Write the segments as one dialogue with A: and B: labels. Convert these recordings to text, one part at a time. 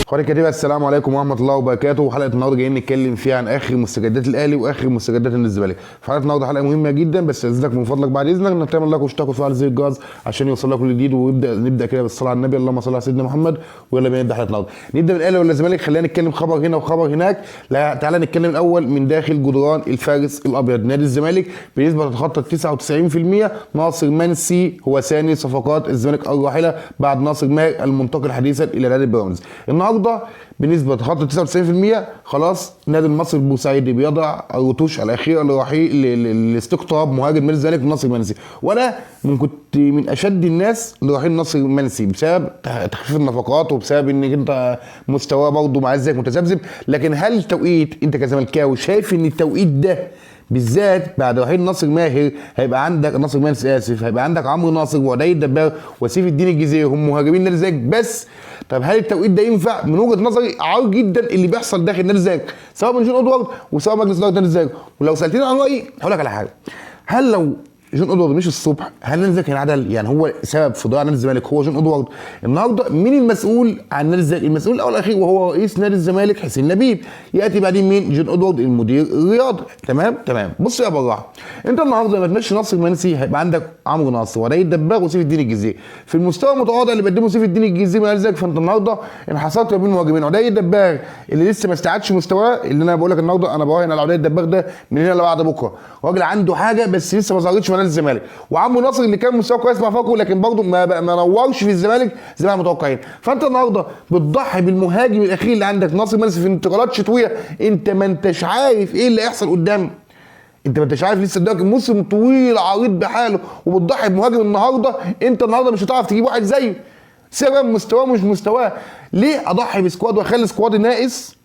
A: اخواني الكتيبه، السلام عليكم ورحمه الله وبركاته. حلقه النهارده جايين نتكلم فيها عن اخر مستجدات الاهلي واخر مستجدات الزمالك. في حلقه النهارده حلقه مهمه جدا، بس استاذنك من فضلك بعد اذنك انك تعمل لايك واشتراك وتفعل زر الجرس عشان يوصل لك كل جديد. ونبدا كده بالصلاه على النبي، اللهم صل على سيدنا محمد. ويلا بينا نبدا حلقه النهارده. نبدا من الاهلي ولا الزمالك؟ خلينا نتكلم خبر هنا وخبر هناك. لا تعالى نتكلم الاول من داخل جدران الفارس الابيض. نادي الزمالك بنسبه تتخطى 99%. ناصر منسي هو ثاني صفقات الزمالك الراحله بعد ناصر ماهر المنتقل حديثا الى نادي بيراميدز. النهارده بنسبه تخطى 99% خلاص نادي المصري البورسعيدي بيضع الرتوش الاخيره لرحيل لاستقطاب مهاجم نادي الزمالك ناصر منسي. وانا كنت من اشد الناس لرحيل ناصر منسي بسبب تخفيف النفقات وبسبب انك انت مستواه برضه مع زيك متذبذب. لكن هل التوقيت انت كزملكاوي شايف ان التوقيت ده بالذات بعد رحيل ناصر ماهر هيبقى عندك ناصر منسي هيبقى عندك عمرو ناصر وعدي الدباغ وسيف الدين الجزيري هم مهاجمين نادي الزمالك بس؟ طب هل التوقيت ده ينفع؟ من وجهه نظري عار جدا اللي بيحصل داخل نادي الزمالك سواء من جون ادوارد وسواء مجلس اداره نادي الزمالك. ولو سالتني عن رايي هقول لك على حاجه. هل لو جون ادوارد مش الصبح هل نادي الزمالك هينعدل؟ يعني هو سبب في ضياع نادي الزمالك هو جون ادوارد؟ النهارده مين المسؤول عن نادي الزمالك؟ المسؤول الاول والاخير وهو رئيس نادي الزمالك حسين لبيب. ياتي بعدين مين؟ جون ادوارد المدير الرياضي. تمام. بص يا براعه، انت النهارده لما تمشي ناصر منسي هيبقى عندك عمرو ناصر وعدي الدباغ وسيف الدين الجزيري في المستوى المتواضع اللي بيقدمه سيف الدين الجزيري من نادي الزمالك. فانت النهارده انحصرت ما بين مهاجمين. عدي الدباغ اللي لسه ما استعادش مستواه، اللي انا بقول لك النهارده انا براهن على عدي الدباغ ده من هنا لبعد بكره. راجل عنده حاجه بس لسه ما ظهرتش في نادي الزمالك. وعمرو ناصر اللي كان مستواه كويس مع فاكو لكن برضه ما نورش في الزمالك زي ما متوقعين. فانت النهارده بتضحي بالمهاجم الاخير اللي عندك ناصر منسي في انتقالات شتويه. انت ما انتش عارف ايه اللي هيحصل قدام. انت ما انتش عارف لسه قدامك موسم طويل عريض بحاله وبتضحي بمهاجم النهارده. انت النهارده مش هتعرف تجيب واحد زيه سبب مستواه مش مستواه. ليه اضحي بسكواد واخلي سكواد ناقص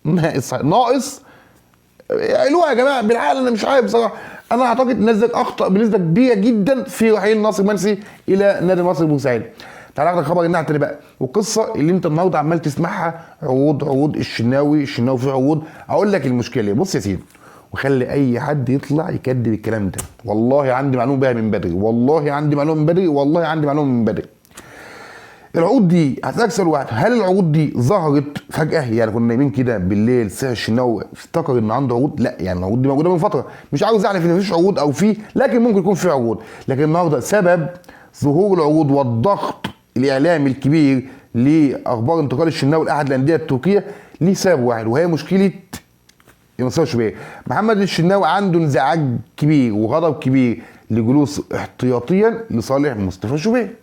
A: علوها يا جماعه بالعقل؟ انا مش عارف بصراحه. انا اعتقد نزلك اخطا بنسبه كبيره جدا في رحيل ناصر منسي الى نادي مصر البورسعيدي. تعالى اخدك خبر الناحيه الثانيه بقى، والقصه اللي انت النهارده عمال تسمعها عروض الشناوي في عروض. اقول لك المشكله. بص يا سيدي، وخلي اي حد يطلع يكذب الكلام ده. والله عندي معلومه بها من بدري، والله عندي معلومه من بدري. العقود دي هسألك سؤال واحد، هل العقود دي ظهرت فجأة؟ يعني كنا نايمين كده بالليل ساعة الشناوي افتكر ان عنده عقود؟ لا، يعني العقود دي موجودة من فترة. مش عاوز اعرف ان مفيش عقود او في، لكن ممكن يكون في عقود. لكن النهارده سبب ظهور العقود والضغط الاعلامي الكبير لاخبار انتقال الشناوي لاحد الاندية التركية ليه سبب واحد، وهي مشكلة مصطفى شوبير. محمد الشناوي عنده انزعاج كبير وغضب كبير لجلوس احتياطيا لصالح مصطفى شوبير.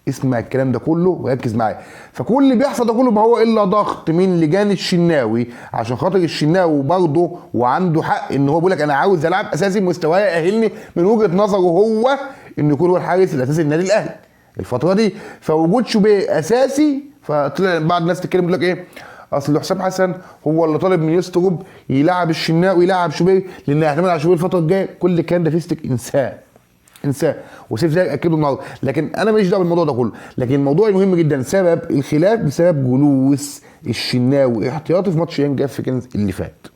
A: اسمع الكلام ده كله وركز معايا. فكل اللي بيحصل ده كله ما هو الا ضغط من لجان الشناوي عشان خاطر الشناوي برضه وعنده حق ان هو بيقول لك انا عاوز العب اساسي مستواي يأهلني من وجهه نظره هو انه يكون هو الحارس الاساسي للنادي الاهلي الفتره دي. فوجود شوبير اساسي، فطلع بعض الناس تتكلم يقول لك ايه؟ اصل حسام حسن هو اللي طالب من يستجوب يلعب الشناوي يلعب شوبير لان يعتمد على شوبير الفتره الجايه. كل الكلام ده فيستك انساه وسيف زي اكده النهارده. لكن انا ماليش دعوه بالموضوع ده كله. لكن الموضوع المهم جدا سبب الخلاف بسبب جلوس الشناوي احتياطي في ماتش يانج افريكانز اللي فات.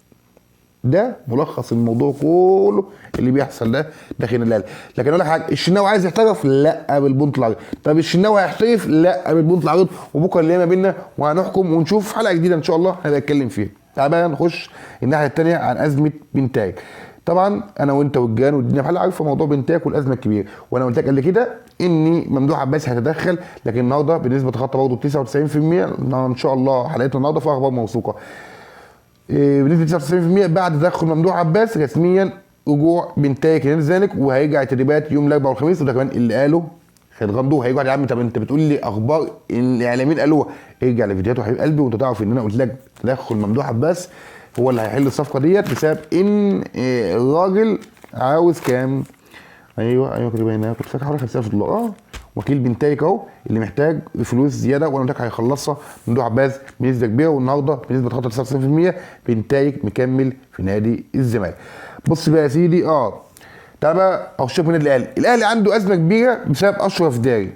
A: ده ملخص الموضوع كله اللي بيحصل ده داخل الاهلي. لكن اقول لك حاجه، الشناوي عايز يحترف؟ لا، بالبونت العريض. طب الشناوي هيحترف؟ لا، بالبونت العريض. وبكره اللي ما بينا وهنحكم ونشوف حلقه جديده ان شاء الله هنبقى نتكلم فيها. تعال بقى نخش الناحيه الثانيه عن ازمه بنتاج. طبعا انا وانت والجيران والدنيا بحال عارفه موضوع بنتاك والازمه الكبيره، وانا قلت لك قبل كده ان ممدوح عباس هيتدخل. لكن النهارده بنسبه تخطى برضه 99% ان شاء الله حلقتنا النهارده فيها اخبار موثوقه. بنسبه 99% بعد تدخل ممدوح عباس رسميا رجوع بنتايك لنادي الزمالك، وهيرجع التدريبات يوم الاربعاء والخميس. وده كمان اللي قاله خالد غندور هيرجع. يا عم طب انت بتقول لي اخبار الاعلاميين قالوها، ارجع لفيديوهات وحبيب قلبي وانت تعرف ان انا قلت لك تدخل ممدوح عباس هو اللي هيحل الصفقه ديت بسبب ان الراجل عاوز كام؟ ايوه كده هنا كنت فاكر حوالي 50,000 دولار. وكيل بنتايك اهو اللي محتاج فلوس زياده، وانا قلت لك هيخلصها ممدوح عباس بنسبه كبيره. والنهارده بنسبه تخطى 99% بنتايك مكمل في نادي الزمالك. بص بقى يا سيدي، تعال بقى اشوف من النادي الاهلي عنده ازمه كبيره بسبب اشرف داري.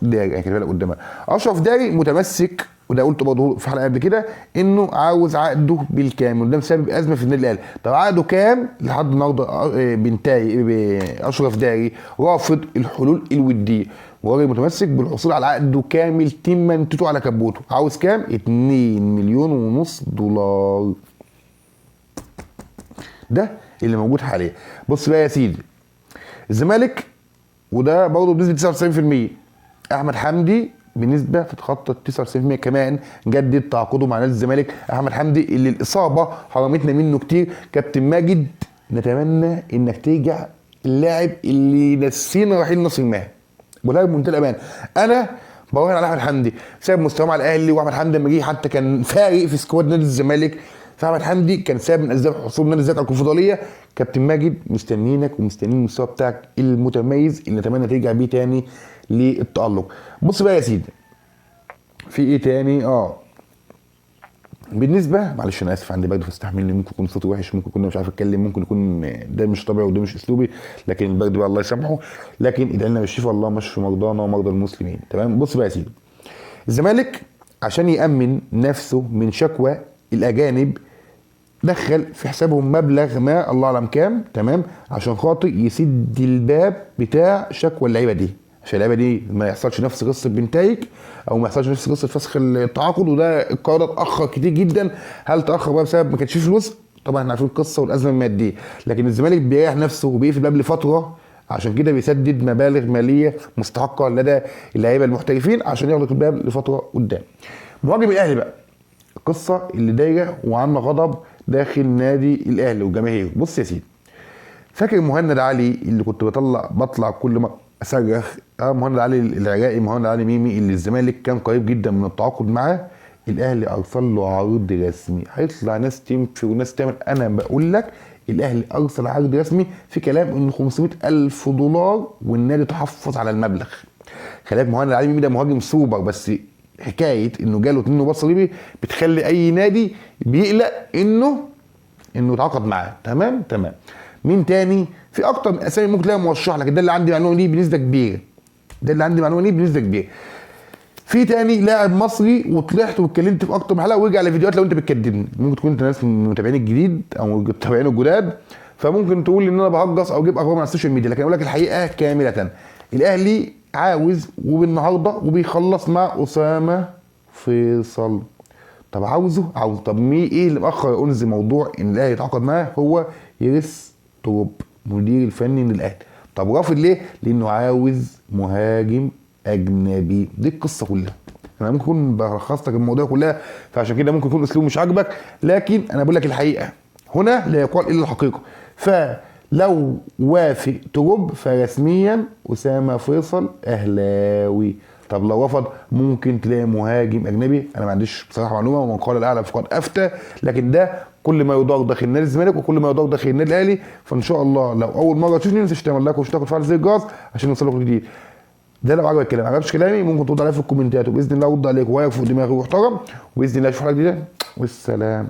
A: يعني كده بالك قدامك اشرف داري متمسك وده قلت برضه في حلقه قبل كده انه عاوز عقده بالكامل، وده بسبب ازمه في النادي الاهلي. طب عقده كام؟ لحد النهارده بنتاي اشرف داري رافض الحلول الوديه، وراجل متمسك بالحصول على عقده كامل تمنتته على كبوته. عاوز كام؟ 2 مليون ونص دولار. ده اللي موجود حاليا. بص بقى يا سيدي، الزمالك وده برضه بنسبه 99%، احمد حمدي بنسبه تتخطى 99% كمان جدد تعاقده مع نادي الزمالك. احمد حمدي اللي الاصابه حرمتنا منه كتير. كابتن ماجد نتمنى انك ترجع اللاعب اللي نسينا رحيل ناصر ماهر، بقولها بمنتهى الامان. انا براهن على احمد حمدي بسبب مستواه مع الاهلي، واحمد حمدي لما جه حتى كان فارق في سكواد نادي الزمالك، فاحمد حمدي كان سبب من اسباب حصول نادي الزمالك على الكونفدراليه. كابتن ماجد مستنيينك ومستنيين المستوى بتاعك المتميز اللي نتمنى ترجع بيه تاني للتالق. بص بقى يا سيدي، في ايه تاني؟ بالنسبه، معلش انا اسف عندي برد فاستحملني، ممكن يكون صوتي وحش، ممكن يكون مش عارف اتكلم، ممكن يكون ده مش طبيعي وده مش اسلوبي، لكن البرد بقى الله يسامحه، لكن ادعي لنا بالشفاء، الله مشفي مرضانا ومرضى المسلمين. تمام. بص بقى يا سيدي، الزمالك عشان يامن نفسه من شكوى الاجانب دخل في حسابهم مبلغ ما الله اعلم كام، تمام، عشان خاطر يسد الباب بتاع شكوى اللعيبه دي، عشان اللعيبه دي ما يحصلش نفس قصه بنتايج او ما يحصلش نفس قصه فسخ التعاقد. وده القرار ده اتاخر كتير جدا. هل تاخر بقى بسبب ما كانش فيه فلوس؟ طبعا احنا عارفين القصه والازمه الماديه، لكن الزمالك بيريح نفسه وبيقفل الباب لفتره، عشان كده بيسدد مبالغ ماليه مستحقه لدى اللعيبه المحترفين عشان يغلق الباب لفتره قدام. مهاجم الاهلي بقى، القصه اللي دايره وعامله غضب داخل نادي الاهلي وجماهيره. بص يا سيدي، فاكر مهند علي اللي كنت بطلع كل ما اصرخ؟ مهند علي العراقي، مهند علي ميمي، اللي الزمالك كان قريب جدا من التعاقد معاه. الاهلي ارسل له عرض رسمي. هيطلع ناس تنفي وناس تعمل، انا بقول لك الاهلي ارسل عرض رسمي في كلام انه 500,000 دولار والنادي تحفظ على المبلغ. خلي بالك مهند علي ميمي ده مهاجم سوبر، بس حكايه انه جاله 2 رباط صليبي بتخلي اي نادي بيقلق انه يتعاقد معاه. تمام. مين تاني؟ في اكتر من اسامي ممكن تلاقيها موشح لك، ده اللي عندي معلومه ليه بنسبه كبيره، في تاني لاعب مصري وطلعت واتكلمت في اكتر من حلقه، وارجع لفيديوهات لو انت بتكدبني، ممكن تكون انت ناس من متابعين الجديد او متابعين الجداد، فممكن تقول ان انا بهجص او اجيب اخبار من على السوشيال ميديا، لكن اقول لك الحقيقه كامله. الاهلي عاوز وبالنهارده وبيخلص مع اسامه فيصل. طب عاوز. طب ايه اللي مأخر انزل موضوع ان الاهلي يتعاقد معاه؟ هو يرس توب مدير الفني للاهلي. طب رافض ليه؟ لانه عاوز مهاجم اجنبي. دي القصه كلها. انا ممكن اكون بلخص لك الموضوع كلها، فعشان كده ممكن يكون اسلوب مش عاجبك، لكن انا بقول لك الحقيقه، هنا لا يقال الا الحقيقه. فلو وافق توب فرسميا اسامه فيصل اهلاوي. طب لو رفض ممكن تلاقي مهاجم اجنبي. انا ما عنديش بصراحه معلومه، ومن قال الاعلى فقد افتى، لكن ده كل ما يدار داخل نادي الزمالك وكل ما يدار داخل النادي الاهلي. فان شاء الله لو اول مره تشوفني ما تنساش تعمل لايك واشتراك وتفعل زر الجرس عشان يوصلك جديد. ده لو عجبك الكلام. ما عجبش كلامي ممكن ترد عليا في الكومنتات، وباذن الله ارد عليك وواقف فوق دماغي واحترم، وباذن الله اشوف حلقه جديده، والسلام.